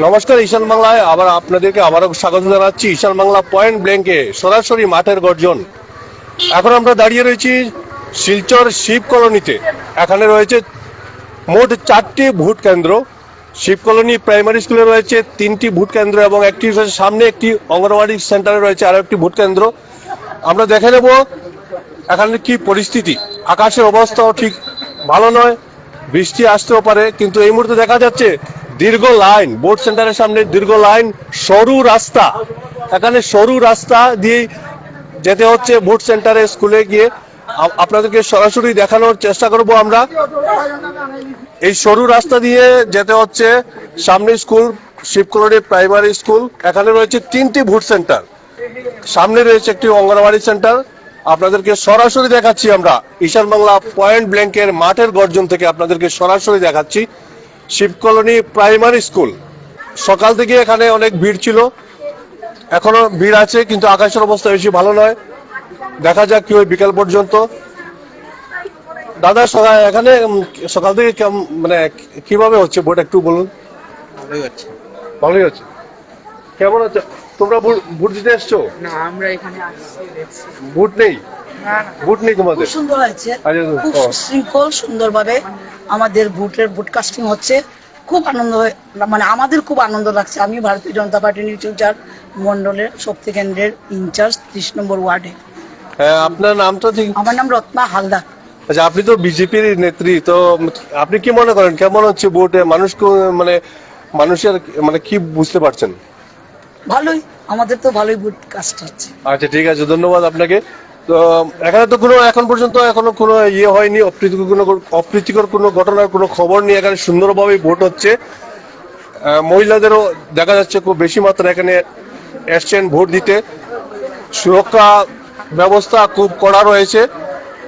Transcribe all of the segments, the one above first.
নমস্কার, ঈশান বাংলায় আবার আপনাদেরকে আবারও স্বাগত জানাচ্ছি। ঈশান বাংলা পয়েন্ট ব্ল্যাঙ্কে সরাসরি মাঠের গর্জন। এখন আমরা দাঁড়িয়ে রয়েছি শিলচর শিব কলোনিতে। এখানে রয়েছে মোট 4টি ভোট কেন্দ্র। শিব কলোনি প্রাইমারি স্কুলে রয়েছে 3টি ভোট কেন্দ্র এবং একটি সামনে একটি অঙ্গনওয়াড়ি সেন্টারে রয়েছে আরো একটি ভোট কেন্দ্র। আমরা দেখে নেব এখানে কি পরিস্থিতি। আকাশের অবস্থাও ঠিক ভালো নয়, বৃষ্টি আসতেও পারে, কিন্তু এই মুহূর্তে দেখা যাচ্ছে দীর্ঘ লাইন, ভোট সেন্টারের সামনে দীর্ঘ লাইন, সরু রাস্তা। এখানে সরু রাস্তা দিয়ে যেতে হচ্ছে ভোট সেন্টারে, স্কুলে গিয়ে। আপনাদেরকে সরাসরি দেখানোর চেষ্টা করব আমরা। এই সরু রাস্তা দিয়ে যেতে হচ্ছে সামনে স্কুল, শিবকলোনি প্রাইমারি স্কুল। এখানে রয়েছে 3টি ভোট সেন্টার, সামনে রয়েছে একটি অঙ্গনওয়াড়ি সেন্টার। আপনাদেরকে সরাসরি দেখাচ্ছি আমরা ঈশান বাংলা পয়েন্ট ব্ল্যাঙ্কের মাঠের গর্জন থেকে আপনাদেরকে সরাসরি দেখাচ্ছি শিবকলোনি প্রাইমারি স্কুল। সকাল থেকে এখানে অনেক ভিড় ছিল, এখনো ভিড় আছে, কিন্তু আকাশের অবস্থা বেশি ভালো নয়। দেখা যাক কি হয় বিকাল পর্যন্ত। দাদা, এখানে সকাল থেকে মানে কিভাবে হচ্ছে ভোট একটু বলুন। ভালোই হচ্ছে। কেমন হচ্ছে? তোমরা ভোট দিতে এসছো? না, আমরা এখানে আসছি দেখছি। ভোট নেই? ভোট নেই তোমাদের? খুব সুন্দর হয়েছে, খুব শৃঙ্খল সুন্দরভাবে আমাদের ভোট কাস্টিং হচ্ছে। খুব আনন্দ মানে আমাদের খুব আনন্দ লাগছে। আমি ভারতীয় জনতা পার্টি নিউচার মন্ডলের শক্তি কেন্দ্রের ইনচার্জ 30 নম্বর ওয়ার্ডে। আপনার নামটা ঠিক? আমার নাম রত্না হালদার। আচ্ছা, আপনি তো বিজেপির নেত্রী, তো আপনি কি মনে করেন কেমন হচ্ছে ভোটে? মানে মানুষের মানে কি বুঝতে পারছেন? ভালোই, আমাদের তো ভালোই ভোট কাস্ট হচ্ছে। আচ্ছা, ঠিক আছে, ধন্যবাদ আপনাকে। তো এখানে তো এখন পর্যন্ত কোনো হয়নি, অপ্রীতিকর কোনো ঘটনার কোনো খবর নেই। এখানে সুন্দরভাবে ভোট হচ্ছে। মহিলাদেরও দেখা যাচ্ছে খুব বেশি মাত্রায় এখানে এসছেন ভোট দিতে। সুরক্ষা ব্যবস্থা খুব কড়া রয়েছে।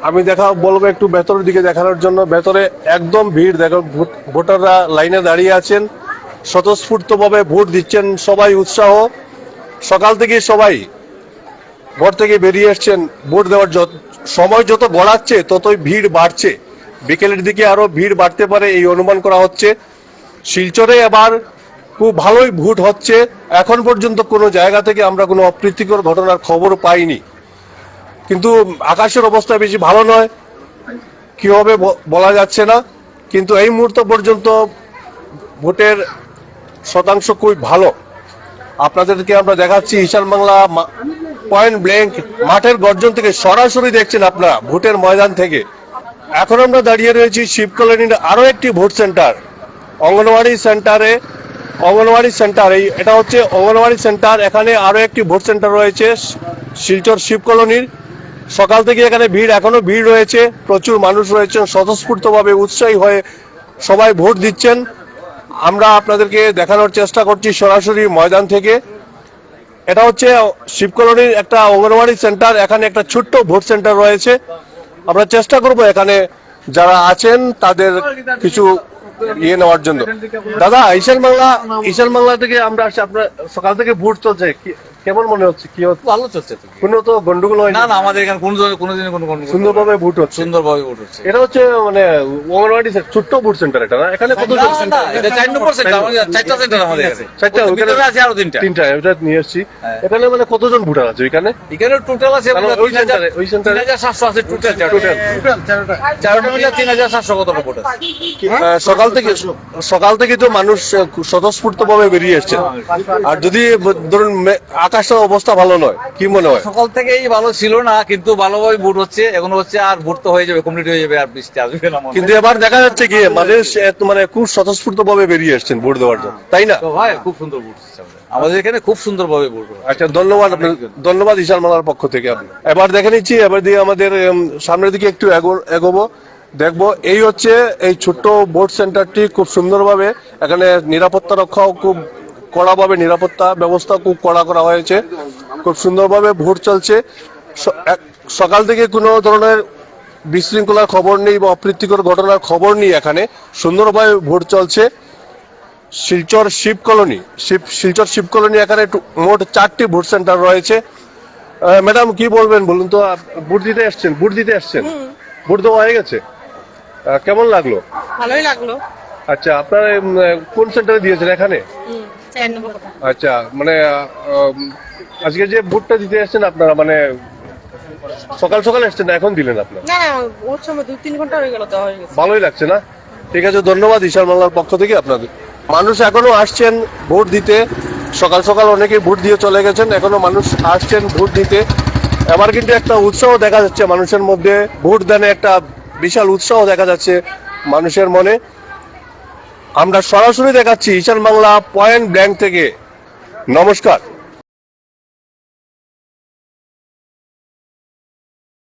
আমি বলবো একটু ভেতরের দিকে দেখানোর জন্য। ভেতরে একদম ভিড়, দেখো ভোটাররা লাইনে দাঁড়িয়ে আছেন, স্বতঃস্ফূর্তভাবে ভোট দিচ্ছেন, সবাই উৎসাহ। সকাল থেকে সবাই ঘর থেকে বেরিয়ে এসছেন ভোট দেওয়ার। সময় যত গড়াচ্ছে ততই ভিড় বাড়ছে। বিকেলের দিকে আরো ভিড় বাড়তে পারে এই অনুমান করা হচ্ছে। শিলচরে এবার খুব ভালোই ভোট হচ্ছে। এখন পর্যন্ত কোনো জায়গা থেকে আমরা কোনো অপ্রীতিকর ঘটনার খবর পাইনি, কিন্তু আকাশের অবস্থা বেশি ভালো নয়, কি হবে বলা যাচ্ছে না। কিন্তু এই মুহূর্ত পর্যন্ত ভোটের শতাংশ খুবই ভালো। আপনাদেরকে আমরা দেখাচ্ছি ঈশান বাংলা পয়েন্ট ব্ল্যাঙ্ক মাঠের গর্জন থেকে, সরাসরি দেখছেন আপনারা ভোটের ময়দান থেকে। এখন আমরা দাঁড়িয়ে রয়েছি শিবকলোনির আরো একটি ভোট সেন্টার, অঙ্গনওয়াড়ি সেন্টার। এটা হচ্ছে অঙ্গনওয়াড়ি সেন্টার। এখানে আরো একটি ভোট সেন্টার রয়েছে শিলচর শিবকলোনির। সকাল থেকে এখানে ভিড়, এখনো ভিড় রয়েছে, প্রচুর মানুষ রয়েছেন, স্বতঃস্ফূর্তভাবে উৎসাহী হয়ে সবাই ভোট দিচ্ছেন। আমরা আপনাদেরকে দেখানোর চেষ্টা করছি সরাসরি ময়দান থেকে। এটা হচ্ছে শিবকলোনির একটা অঙ্গনওয়াড়ি সেন্টার। এখানে একটা ছোট্ট ভোট সেন্টার রয়েছে। আমরা চেষ্টা করব এখানে যারা আছেন তাদের কিছু নেওয়ার জন্য। দাদা, ঈশান বাংলা থেকে আমরা আসছি। আপনার সকাল থেকে ভোট চলছে, কেমন মনে হচ্ছে? কি হচ্ছে? ভালো চলছে তো। কোনো তো গন্ডগোল হয় না, আমাদের এখানে কোনোদিন কোনো গন্ডগোল। সুন্দরভাবে ভোট হচ্ছে। সুন্দরভাবে ভোট হচ্ছে। এটা হচ্ছে মানে অঙ্গনওয়াড়ি ছোট্ট ভোট সেন্টার এটা, না? এখানে কত সেন্টার? এটা 4 নম্বর সেন্টার, আমাদের 4টা সেন্টার আমাদের কাছে। 4টা, ওখানে আছে আরো 3টা। এটা নিয়ে এসেছি। এখানে মানে কতজন ভোটার আছে এখানে? এখানে টোটাল আছে ওই সেন্টারে 3700 আছে টোটাল। চারটা মিলে 3700 কত ভোট আছে। সকাল থেকে তো মানুষ স্বতঃস্ফূর্ত ভাবে বেরিয়ে এসছে। আর যদি ধরুন আকাশের অবস্থা ভালো নয়, কি মনে হয়? সকাল থেকেই ভালো ছিল না, কিন্তু ভালোভাবে ভোট হচ্ছে। এখন হচ্ছে আর ভোট তো হয়ে যাবে, কমপ্লিট হয়ে যাবে, আর বৃষ্টি আসবে না। কিন্তু এবার দেখা যাচ্ছে কি মানুষ মানে খুব স্বতঃস্ফূর্ত ভাবে বেরিয়ে এসছেন ভোট দেওয়ার জন্য, তাই না? তো ভাই খুব সুন্দর ভোট হচ্ছে আমাদের এখানে, খুব সুন্দর ভাবে ভোট। আচ্ছা, ধন্যবাদ ঈশান বাংলার পক্ষ থেকে। এবার দেখে নিচ্ছি, এবার দিয়ে আমাদের সামনের দিকে একটু এগোবো, দেখবো। এই হচ্ছে এই ছোট্ট ভোট সেন্টারটি, খুব সুন্দরভাবে এখানে নিরাপত্তা রক্ষাও খুব কড়াভাবে, নিরাপত্তা ব্যবস্থা খুব কড়া করা হয়েছে। খুব সুন্দরভাবে ভোট চলছে। সকাল থেকে কোনো ধরনের বিশৃঙ্খলার খবর নেই বা অপ্রীতিকর ঘটনার খবর নেই। এখানে সুন্দরভাবে ভোট চলছে। শিলচর শিব কলোনি এখানে মোট 4টি ভোট সেন্টার রয়েছে। ম্যাডাম, কি বলবেন বলুন তো? ভোট দিতে এসছেন? ভোট দেওয়া হয়ে গেছে? কেমন লাগলো? ভালোই লাগলো। আচ্ছা, আপনার কোন সেন্টারে দিয়েছেন? এখানে 4 নম্বর কোটা। আচ্ছা, মানে আজকে যে ভোটটা দিতে এসেছেন আপনারা, মানে সকাল সকাল এসছেন না, এখন দিলেন আপনারা? না ওর সময় 2-3 ঘন্টা হয়ে গেল, দেওয়া হয়ে গেছে। ভালোই লাগছে না? ঠিক আছে, ধন্যবাদ ঈশান বাংলার পক্ষ থেকে আপনাদের। মানুষ এখনো আসছেন ভোট দিতে, সকাল সকাল অনেকেই ভোট দিয়ে চলে গেছেন, এখনো মানুষ আসছেন ভোট দিতে। এবার কিন্তু একটা উৎসাহ দেখা যাচ্ছে মানুষের মধ্যে, ভোট দানে একটা বিশাল উৎসাহ দেখা যাচ্ছে মানুষের মনে। আমরা সরাসরি দেখাচ্ছি ঈশান বাংলা পয়েন্ট ব্ল্যাঙ্ক থেকে। নমস্কার।